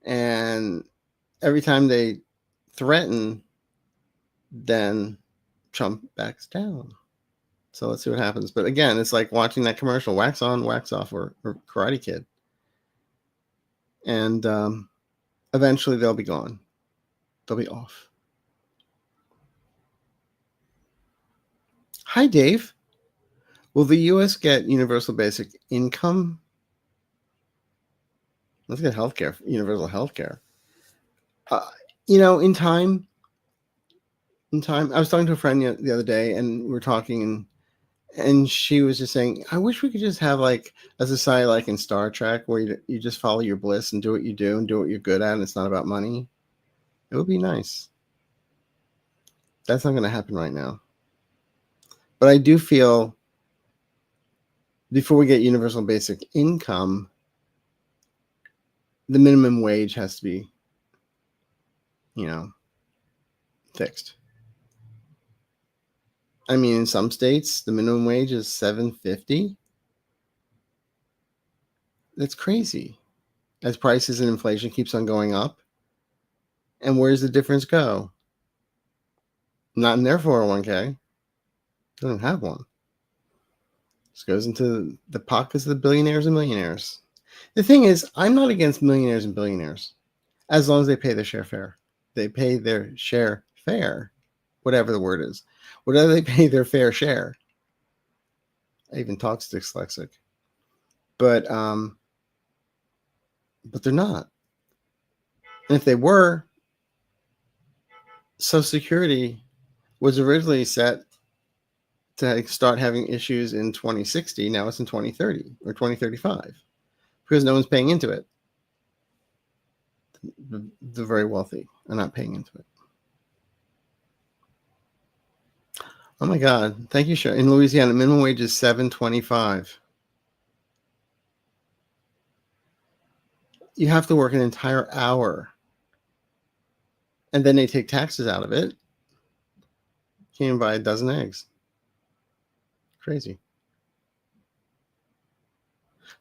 and every time they threaten, then Trump backs down. So let's see what happens. But again, it's like watching that commercial, wax on, wax off, or Karate Kid. And eventually they'll be gone. They'll be off. Hi, Dave. Will the U.S. get universal basic income? Let's get healthcare, universal healthcare. In time, I was talking to a friend the other day, and we were talking, and she was just saying, I wish we could just have like a society like in Star Trek where you just follow your bliss and do what you do and do what you're good at, and it's not about money. It would be nice. That's not going to happen right now. But I do feel before we get universal basic income, the minimum wage has to be, fixed. I mean, in some states, the minimum wage is $7.50. That's crazy. As prices and inflation keeps on going up. And where's the difference go? Not in their 401k. They don't have one. This goes into the pockets of the billionaires and millionaires. The thing is, I'm not against millionaires and billionaires, as long as they pay their share fair. They pay their share fair, whatever the word is. Whatever they pay their fair share. I even talk dyslexic. But they're not. And if they were, Social Security was originally set to start having issues in 2060. Now it's in 2030 or 2035 because no one's paying into it. The very wealthy are not paying into it. Oh my God. Thank you, Sharon. In Louisiana, minimum wage is $7.25. You have to work an entire hour. And then they take taxes out of it. Can't even buy a dozen eggs. Crazy.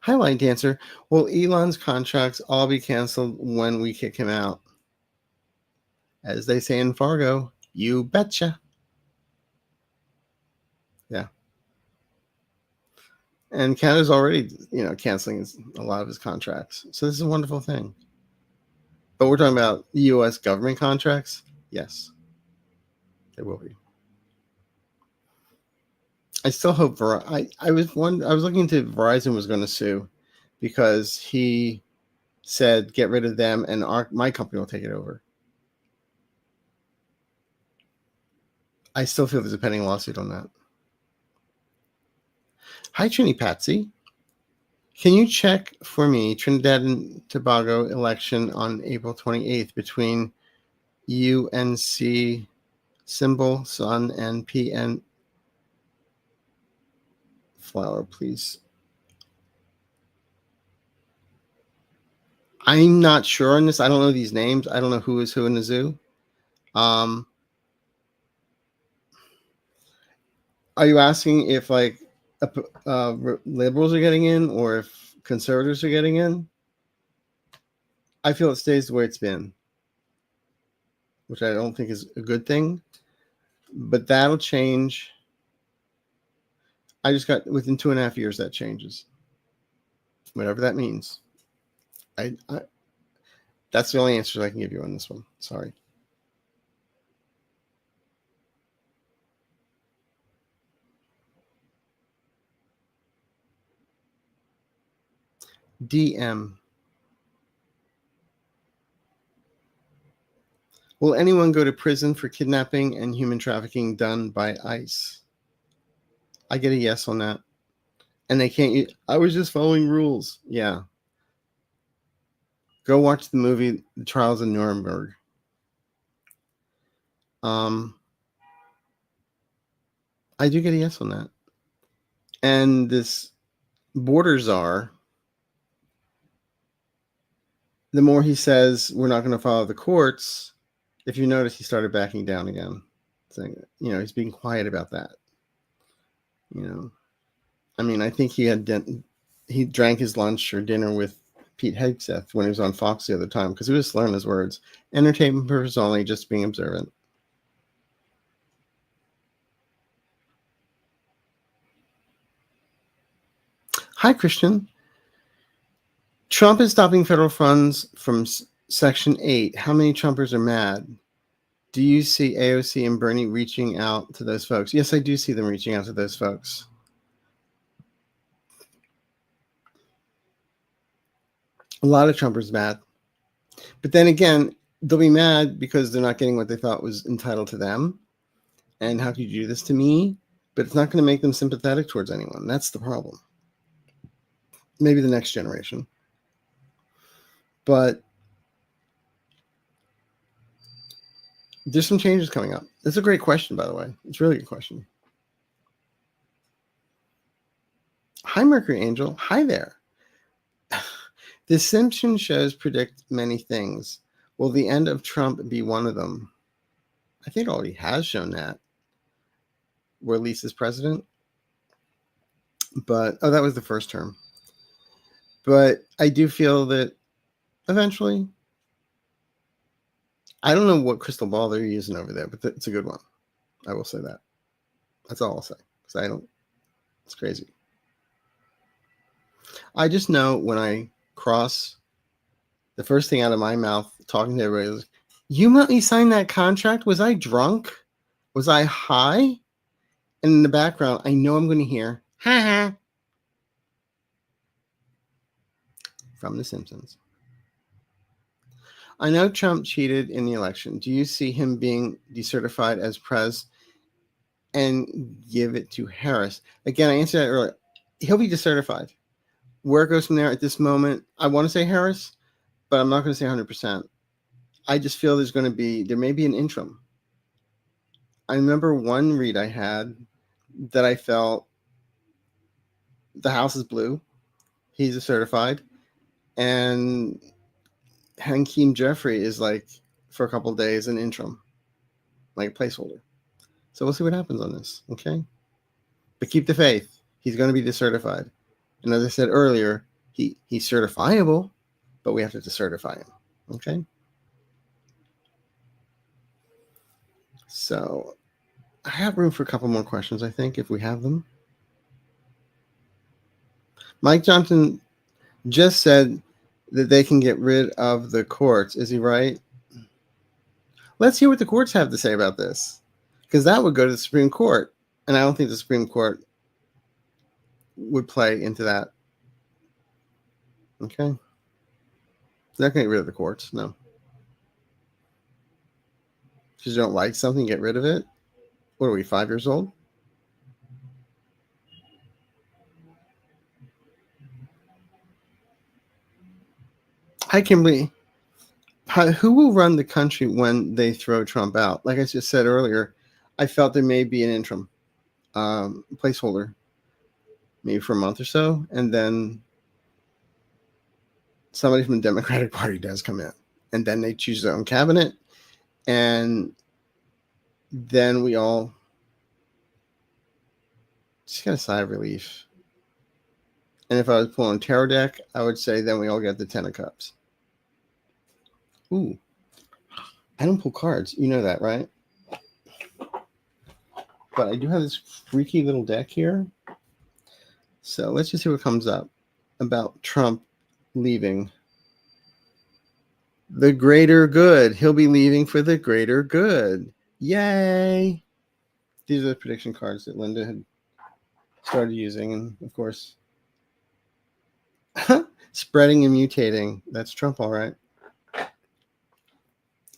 Highlight Dancer. Will Elon's contracts all be canceled when we kick him out? As they say in Fargo, you betcha. Yeah. And Canada's already, canceling a lot of his contracts. So this is a wonderful thing. But we're talking about U.S. government contracts? Yes. They will be. I still hope I was looking into Verizon was going to sue because he said get rid of them and my company will take it over. I still feel there's a pending lawsuit on that. Hi, Trini Patsy. Can you check for me Trinidad and Tobago election on April 28th between UNC symbol, sun, and PN flower, please? I'm not sure on this. I don't know these names. I don't know who is who in the zoo. Are you asking if liberals are getting in or if conservatives are getting in? I feel it stays the way it's been, which I don't think is a good thing, but that'll change. I just got within 2.5 years that changes, whatever that means. That's the only answers I can give you on this one. Sorry. DM. Will anyone go to prison for kidnapping and human trafficking done by ICE? I get a yes on that. And they can't I was just following rules. Yeah. Go watch the movie The Trials of Nuremberg. I do get a yes on that. And this border czar, the more he says we're not going to follow the courts, if you notice, he started backing down again, saying, he's being quiet about that. I mean, I think he drank his lunch or dinner with Pete Hegseth when he was on Fox the other time because he was slurring his words. Entertainment purpose only, just being observant. Hi, Christian. Trump is stopping federal funds from Section 8. How many Trumpers are mad? Do you see AOC and Bernie reaching out to those folks? Yes, I do see them reaching out to those folks. A lot of Trumpers mad. But then again, they'll be mad because they're not getting what they thought was entitled to them. And how could you do this to me? But it's not going to make them sympathetic towards anyone. That's the problem. Maybe the next generation. But there's some changes coming up. That's a great question, by the way. It's a really good question. Hi, Mercury Angel. Hi there. The Simpsons shows predict many things. Will the end of Trump be one of them? I think it already has shown that. released as president. But, that was the first term. But I do feel that eventually, I don't know what crystal ball they're using over there, but it's a good one. I will say that. That's all I'll say. Because it's crazy. I just know when I cross, the first thing out of my mouth talking to everybody is, you let me sign that contract? Was I drunk? Was I high? And in the background, I know I'm going to hear, ha ha, from The Simpsons. I know Trump cheated in the election. Do you see him being decertified as pres and give it to Harris? Again, I answered that earlier. He'll be decertified. Where it goes from there at this moment, I want to say Harris, but I'm not going to say 100%. I just feel there may be an interim. I remember one read I had that I felt the House is blue. He's a certified. And Hakeem Jeffrey is like, for a couple of days, an interim, like a placeholder. So we'll see what happens on this, okay? But keep the faith. He's going to be decertified. And as I said earlier, he's certifiable, but we have to decertify him, okay? So I have room for a couple more questions, I think, if we have them. Mike Johnson just said that they can get rid of the courts. Is he right? Let's hear what the courts have to say about this, because that would go to the Supreme Court, and I don't think the Supreme Court would play into that. Okay? They're not going to get rid of the courts, no. Because you don't like something, get rid of it? What are we, 5 years old? Hi, Kimberly. Who will run the country when they throw Trump out? Like I just said earlier, I felt there may be an interim placeholder, maybe for a month or so, and then somebody from the Democratic Party does come in, and then they choose their own cabinet, and then we all just get a sigh of relief. And if I was pulling tarot deck, I would say then we all get the 10 of Cups. Ooh, I don't pull cards. You know that, right? But I do have this freaky little deck here. So let's just see what comes up about Trump leaving. The greater good. He'll be leaving for the greater good. Yay! These are the prediction cards that Linda had started using. And of course, spreading and mutating. That's Trump, all right.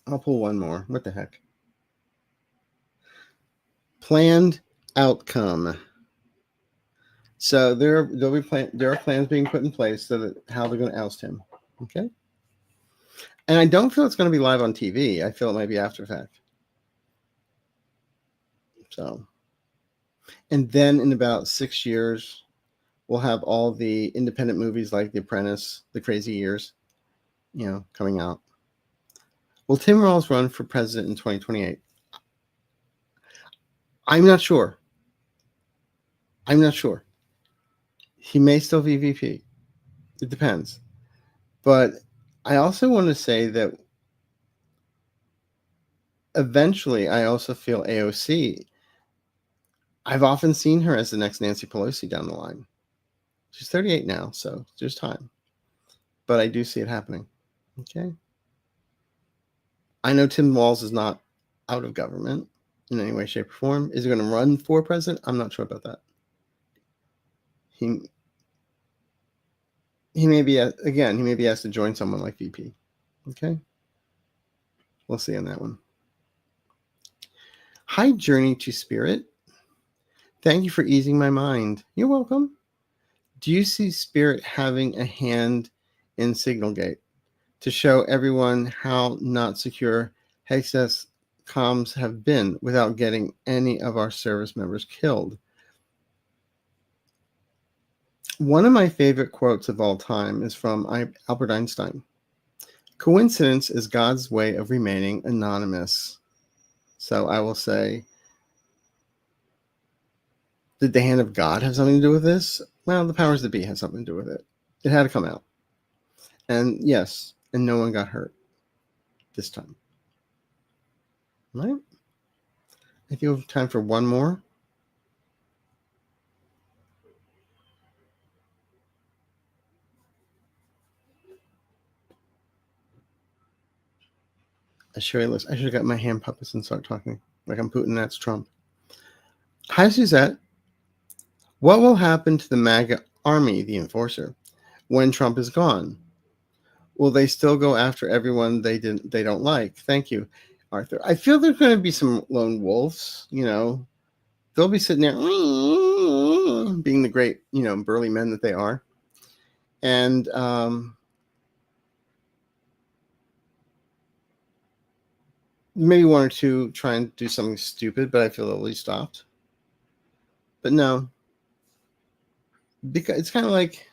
I'll pull one more. What the heck? Planned outcome. So there are plans being put in place so that how they're going to oust him. Okay. And I don't feel it's going to be live on TV. I feel it might be after fact. So, and then in about 6 years, we'll have all the independent movies like The Apprentice, The Crazy Years, coming out. Will Tim Rawls run for president in 2028? I'm not sure. He may still be VP. It depends. But I also want to say that eventually I also feel AOC. I've often seen her as the next Nancy Pelosi down the line. She's 38 now, so there's time. But I do see it happening. Okay. I know Tim Walz is not out of government in any way, shape, or form. Is he going to run for president? I'm not sure about that. He may be asked to join someone like VP. Okay. We'll see on that one. Hi, Journey to Spirit. Thank you for easing my mind. You're welcome. Do you see Spirit having a hand in Signalgate to show everyone how not secure Hexas comms have been without getting any of our service members killed? One of my favorite quotes of all time is from Albert Einstein. Coincidence is God's way of remaining anonymous. So I will say, Did the hand of God have something to do with this? Well, the powers that be had something to do with it. It had to come out. And yes, and no one got hurt this time. Right? I think we have time for one more. I should have got my hand puppets and start talking like I'm Putin. That's Trump. Hi, Suzette. What will happen to the MAGA army, the enforcer, when Trump is gone? Will they still go after everyone they don't like? Thank you, Arthur. I feel there's going to be some lone wolves. They'll be sitting there being the great, burly men that they are, and maybe one or two try and do something stupid, but I feel they'll be stopped. But no, because it's kind of like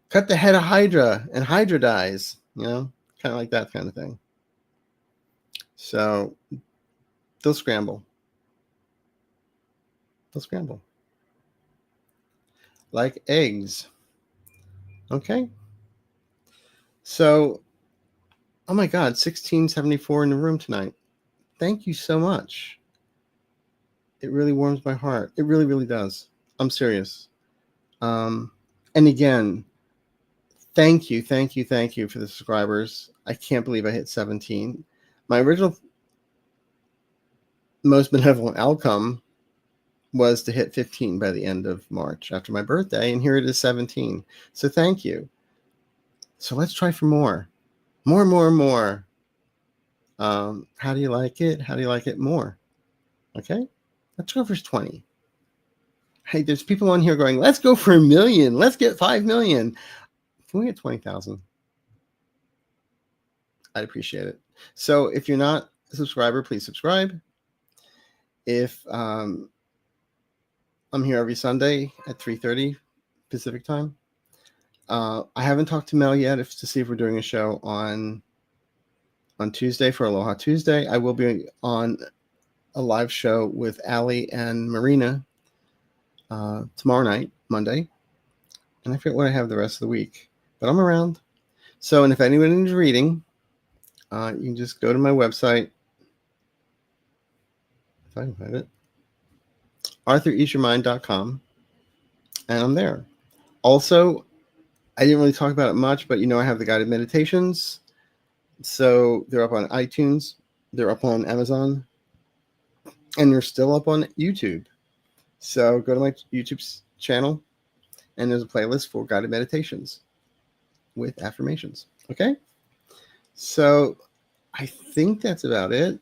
cut the head of Hydra and Hydra dies, kind of like that kind of thing. So they'll scramble. Like eggs. Okay. So, oh my God, 1674 in the room tonight. Thank you so much. It really warms my heart. It really, really does. I'm serious. And again, thank you for the subscribers. I can't believe I hit 17. My original most benevolent outcome was to hit 15 by the end of March after my birthday, and here it is 17. So thank you. So let's try for more. More. How do you like it? How do you like it more? Okay, let's go for 20. Hey, there's people on here going, let's go for 1 million. Let's get 5 million. Can we get 20,000? I'd appreciate it. So if you're not a subscriber, please subscribe. If I'm here every Sunday at 3:30 Pacific time. I haven't talked to Mel yet to see if we're doing a show on Tuesday for Aloha Tuesday. I will be on a live show with Allie and Marina tomorrow night, Monday. And I forget what I have the rest of the week. But I'm around. So, and if anyone needs reading, you can just go to my website. If I can find it. ArthurEaseYourMind.com. And I'm there. Also, I didn't really talk about it much, but I have the guided meditations. So they're up on iTunes. They're up on Amazon. And they're still up on YouTube. So go to my YouTube channel. And there's a playlist for guided meditations with affirmations. Okay? So I think that's about it.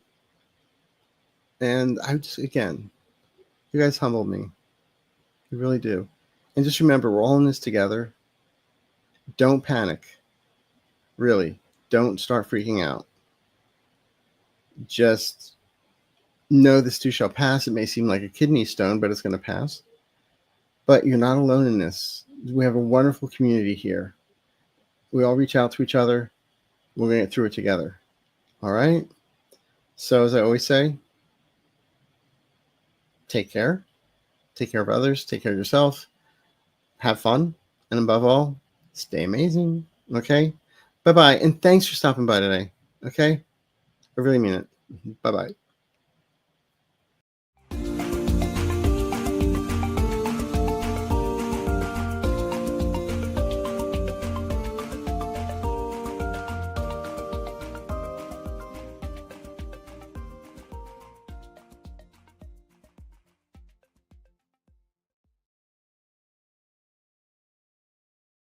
And I just, again, you guys humbled me. You really do. And just remember, we're all in this together. Don't panic. Really, don't start freaking out. Just know this too shall pass. It may seem like a kidney stone, but it's going to pass. But you're not alone in this. We have a wonderful community here. We all reach out to each other. We're going to get through it together. All right? So as I always say, take care. Take care of others. Take care of yourself. Have fun. And above all, stay amazing. Okay? Bye-bye. And thanks for stopping by today. Okay? I really mean it. Bye-bye.